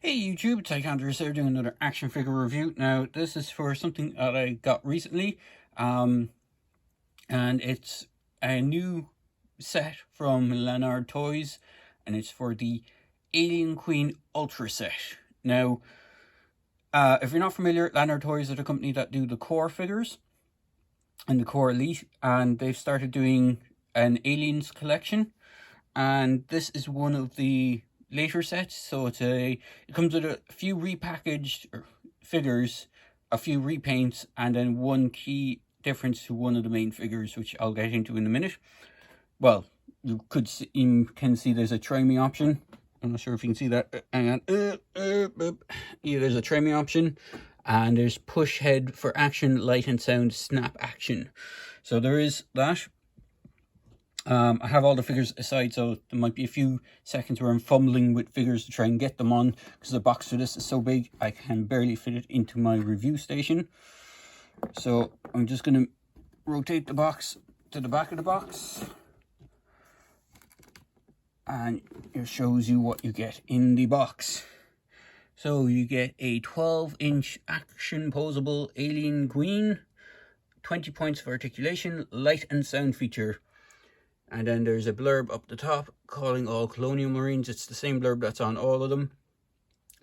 Hey YouTube, it's Andrew here doing another action figure review. Now this is for something that I got recently, and it's a new set from Lanard Toys, and it's for the Alien Queen Ultra set. Now, if you're not familiar, Lanard Toys are the company that do the core figures and the core elite, and they've started doing an Aliens collection, and this is one of the later sets. So it comes with a few repackaged figures, a few repaints, and then one key difference to one of the main figures, which I'll get into in a minute. Well, you can see there's a try me option. I'm not sure if you can see that. Hang on. Yeah, there's a try me option, and there's push head for action, light and sound, snap action. So there is that. I have all the figures aside, so there might be a few seconds where I'm fumbling with figures to try and get them on, because the box for this is so big I can barely fit it into my review station. So I'm just going to rotate the box to the back of the box, and it shows you what you get in the box. So you get a 12-inch action posable Alien Queen, 20 points of articulation, light and sound feature. And then there's a blurb up the top calling all Colonial Marines. It's the same blurb that's on all of them.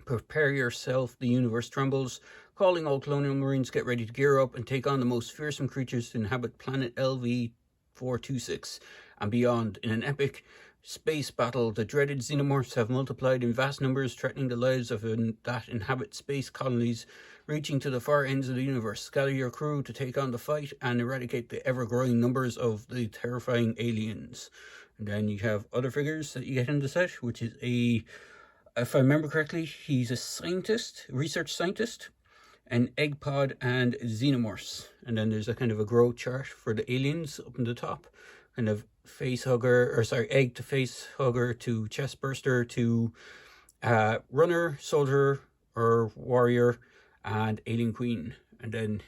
Prepare yourself, the universe trembles. Calling all Colonial Marines, get ready to gear up and take on the most fearsome creatures to inhabit planet LV-426 and beyond. In an epic space battle, the dreaded Xenomorphs have multiplied in vast numbers, threatening the lives of that inhabit space colonies, reaching to the far ends of the universe. Gather your crew to take on the fight and eradicate the ever-growing numbers of the terrifying aliens. And then you have other figures that you get in the set, which is if I remember correctly, he's a scientist, research scientist, an egg pod, and Xenomorphs. And then there's a kind of a growth chart for the aliens up in the top, kind of face hugger, or sorry, egg to face hugger to chest burster to runner, soldier, or warrior, and Alien Queen. And then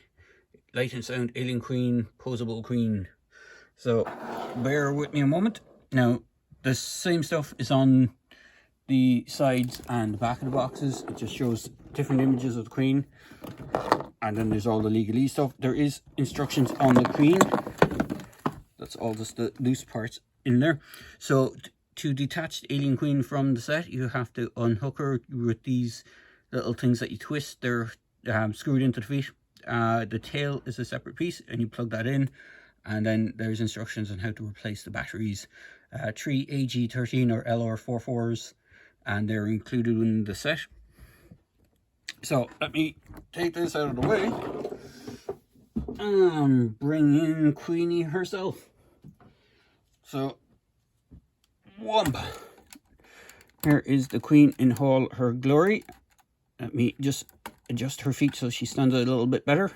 light and sound, Alien Queen, posable Queen. So bear with me a moment. Now the same stuff is on the sides and the back of the boxes. It just shows different images of the Queen, and then there's all the legalese stuff. There is instructions on the Queen. That's all just the loose parts in there. So to detach the Alien Queen from the set, you have to unhook her with these little things that you twist. They're screwed into the feet. The tail is a separate piece, and you plug that in, and then there's instructions on how to replace the batteries. 3 AG13 or LR44s, and they're included in the set. So let me take this out of the way and bring in Queenie herself. So, whomp! Here is the Queen in all her glory. Let me just adjust her feet so she stands out a little bit better.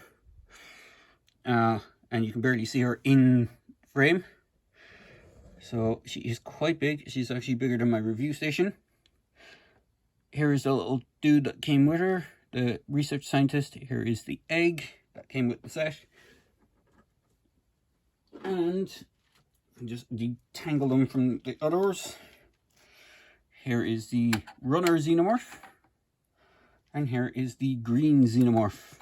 And you can barely see her in frame. So she is quite big. She's actually bigger than my review station. Here is the little dude that came with her, the research scientist. Here is the egg that came with the set. And just detangle them from the others. Here is the runner Xenomorph. And here is the green Xenomorph.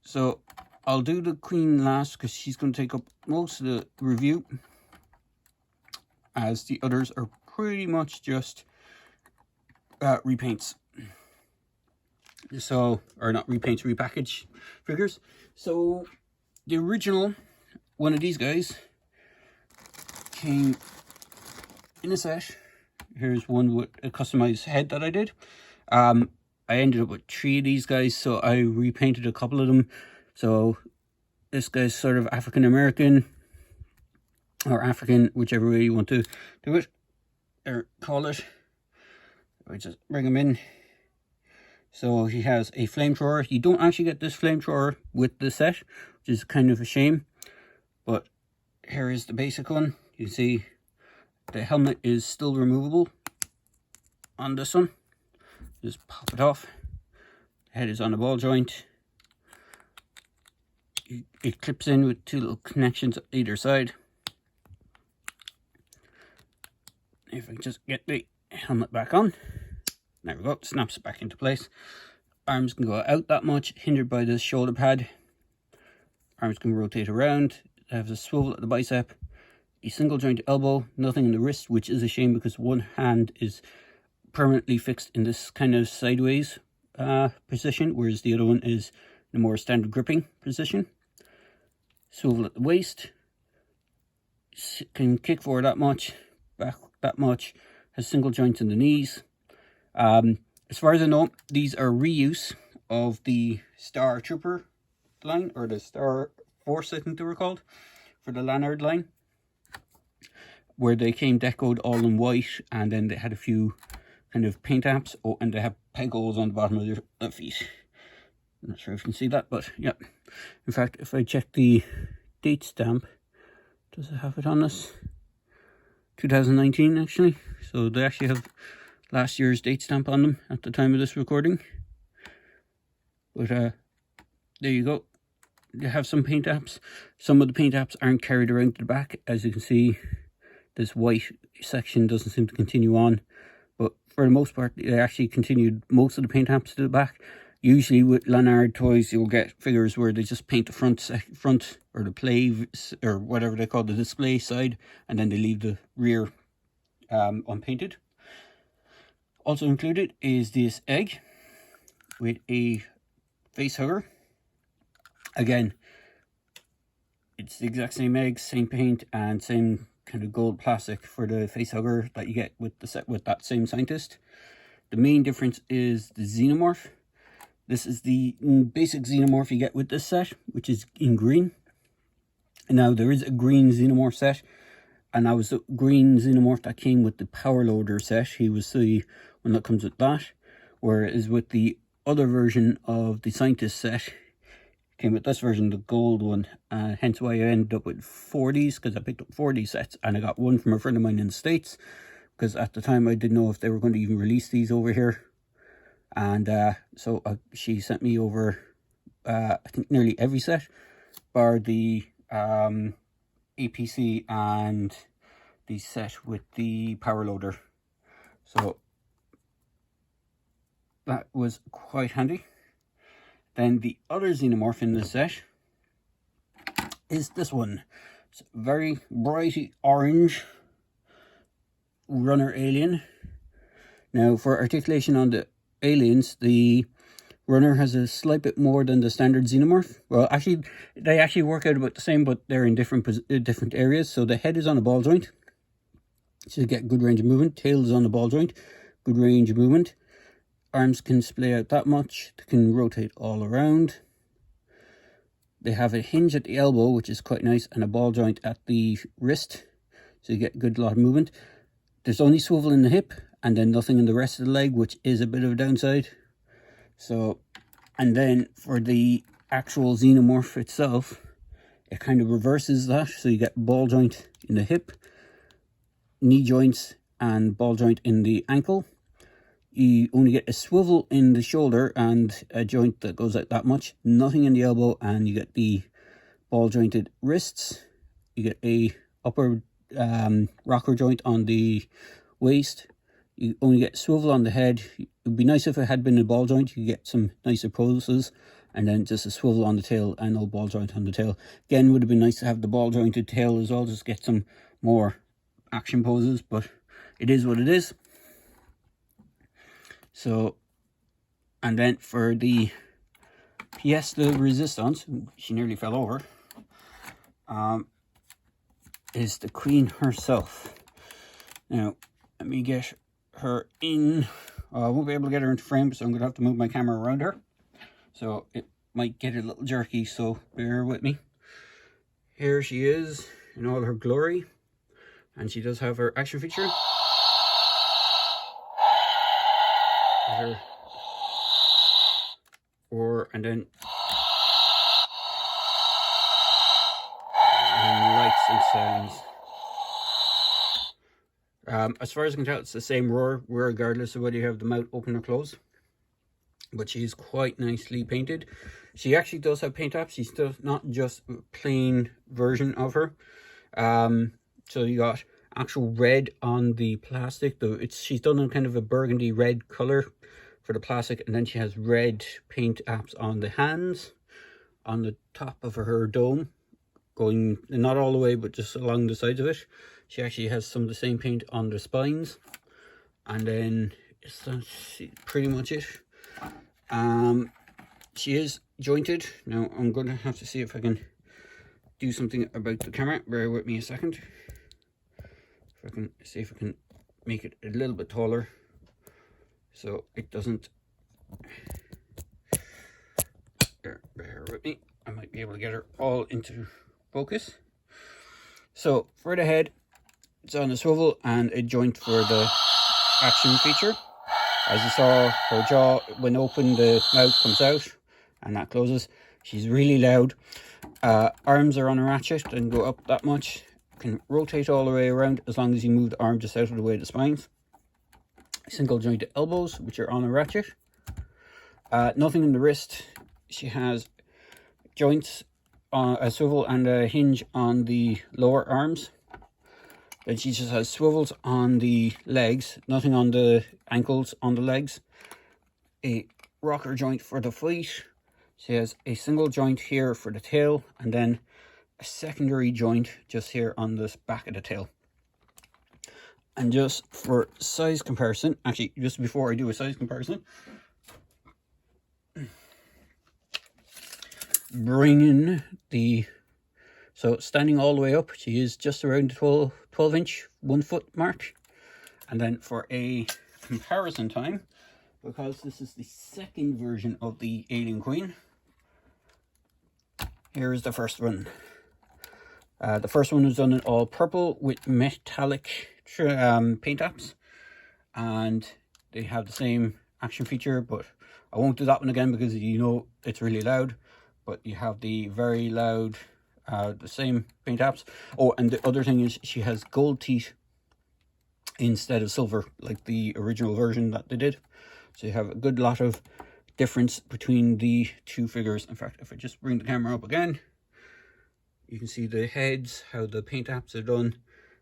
So I'll do the Queen last because she's going to take up most of the review, as the others are pretty much just repaints. So, or not repaints, repackaged figures. So the original one of these guys came in a set. Here's one with a customized head that I did. I ended up with 3 of these guys, so I repainted a couple of them. So this guy's sort of African American, or African, whichever way you want to do it or call it. I just bring him in. So he has a flamethrower. You don't actually get this flamethrower with the set, which is kind of a shame. But here is the basic one. You can see the helmet is still removable on this one. Just pop it off. The head is on a ball joint. It clips in with 2 little connections on either side. If I just get the helmet back on. There we go, snaps back into place. Arms can go out that much, hindered by this shoulder pad. Arms can rotate around. They have a swivel at the bicep. A single joint elbow, nothing in the wrist, which is a shame because one hand is permanently fixed in this kind of sideways position, whereas the other one is in a more standard gripping position. Swivel at the waist. Can kick forward that much, back that much. Has single joints in the knees. As far as I know, these are reuse of the Star Trooper line, or the Star Force, I think they were called, for the Lanard line, where they came decoed all in white, and then they had a few kind of paint apps. Oh, and they have peg holes on the bottom of their feet. I'm not sure if you can see that, but yeah. In fact, if I check the date stamp, does it have it on us? 2019 actually. So they actually have last year's date stamp on them at the time of this recording. But there you go. They have some paint apps. Some of the paint apps aren't carried around to the back. As you can see, this white section doesn't seem to continue on. But for the most part, they actually continued most of the paint apps to the back. Usually with Lanard toys, you'll get figures where they just paint the front or the play, or whatever they call the display side, and then they leave the rear unpainted. Also included is this egg with a face hugger. Again, it's the exact same egg, same paint, and same kind of gold plastic for the face hugger that you get with the set with that same scientist. The main difference is the Xenomorph. This is the basic Xenomorph you get with this set, which is in green. And now there is a green Xenomorph set, and that was the green Xenomorph that came with the Power Loader set. He was the one that comes with that, whereas with the other version of the Scientist set, came with this version, the gold one, hence why I ended up with 4Ds, because I picked up 4D sets, and I got one from a friend of mine in the States, because at the time I didn't know if they were going to even release these over here. And so she sent me over, I think, nearly every set, bar the APC and the set with the Power Loader. So that was quite handy. Then the other Xenomorph in this set is this one. It's very bright orange runner alien. Now for articulation on the aliens, the runner has a slight bit more than the standard Xenomorph. Well, actually, they actually work out about the same, but they're in different areas. So the head is on a ball joint, so you get good range of movement. Tail is on a ball joint, good range of movement. Arms can splay out that much. They can rotate all around. They have a hinge at the elbow, which is quite nice, and a ball joint at the wrist, so you get a good lot of movement. There's only swivel in the hip, and then nothing in the rest of the leg, which is a bit of a downside. So, and then for the actual Xenomorph itself, it kind of reverses that. So you get ball joint in the hip, knee joints, and ball joint in the ankle. You only get a swivel in the shoulder and a joint that goes out that much. Nothing in the elbow, and you get the ball jointed wrists. You get a upper rocker joint on the waist. You only get swivel on the head. It would be nice if it had been a ball joint. You get some nicer poses. And then just a swivel on the tail and no ball joint on the tail. Again, would have been nice to have the ball jointed tail as well. Just get some more action poses. But it is what it is. So, and then for the pièce de resistance, she nearly fell over, is the Queen herself. Now, let me get her in. I won't be able to get her into frame, so I'm going to have to move my camera around her. So it might get a little jerky, so bear with me. Here she is in all her glory. And she does have her action feature. Her and then lights and sounds. As far as I can tell, it's the same roar regardless of whether you have the mouth open or closed. But she's quite nicely painted. She actually does have paint apps. She's still not just a plain version of her. So you got actual red on the plastic, though she's done in kind of a burgundy red color for the plastic, and then she has red paint apps on the hands, on the top of her dome, going not all the way but just along the sides of it. She actually has some of the same paint on the spines, and then that's pretty much it. She is jointed. Now I'm going to have to see if I can do something about the camera. Bear with me a second. If I can see if I can make it a little bit taller so it doesn't. Bear with me. I might be able to get her all into focus. So for the head, it's on a swivel and a joint for the action feature. As you saw, her jaw, when open, the mouth comes out and that closes. She's really loud. Arms are on a ratchet and go up that much. Can rotate all the way around as long as you move the arm just out of the way of the spines. Single jointed elbows, which are on a ratchet. Nothing in the wrist. She has joints on a swivel and a hinge on the lower arms. Then she just has swivels on the legs, nothing on the ankles, on the legs. A rocker joint for the feet. She has a single joint here for the tail, and then a secondary joint just here on this back of the tail. And just for size comparison, actually just before I do a size comparison, bringing the, so standing all the way up, she is just around the 12 inch 1 foot mark. And then for a comparison time, because this is the second version of the Alien Queen, here is the first one. The first one was done in all purple with metallic paint apps, and they have the same action feature, but I won't do that one again because you know it's really loud. But you have the very loud, the same paint apps. Oh, and the other thing is she has gold teeth instead of silver, like the original version that they did. So you have a good lot of difference between the two figures. In fact, if I just bring the camera up again, you can see the heads, how the paint apps are done.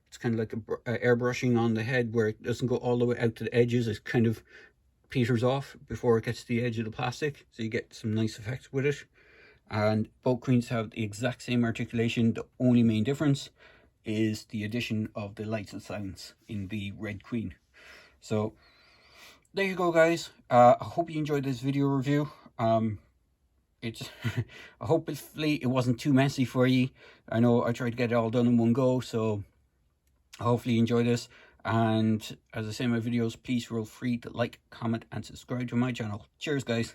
It's kind of like a airbrushing on the head where it doesn't go all the way out to the edges. It kind of peters off before it gets to the edge of the plastic. So you get some nice effects with it. And both queens have the exact same articulation. The only main difference is the addition of the lights and sounds in the Red Queen. So there you go, guys. I hope you enjoyed this video review. Hopefully it wasn't too messy for you. I know I tried to get it all done in one go, so hopefully you enjoy this. And as I say in my videos, please feel free to like, comment and subscribe to my channel. Cheers, guys.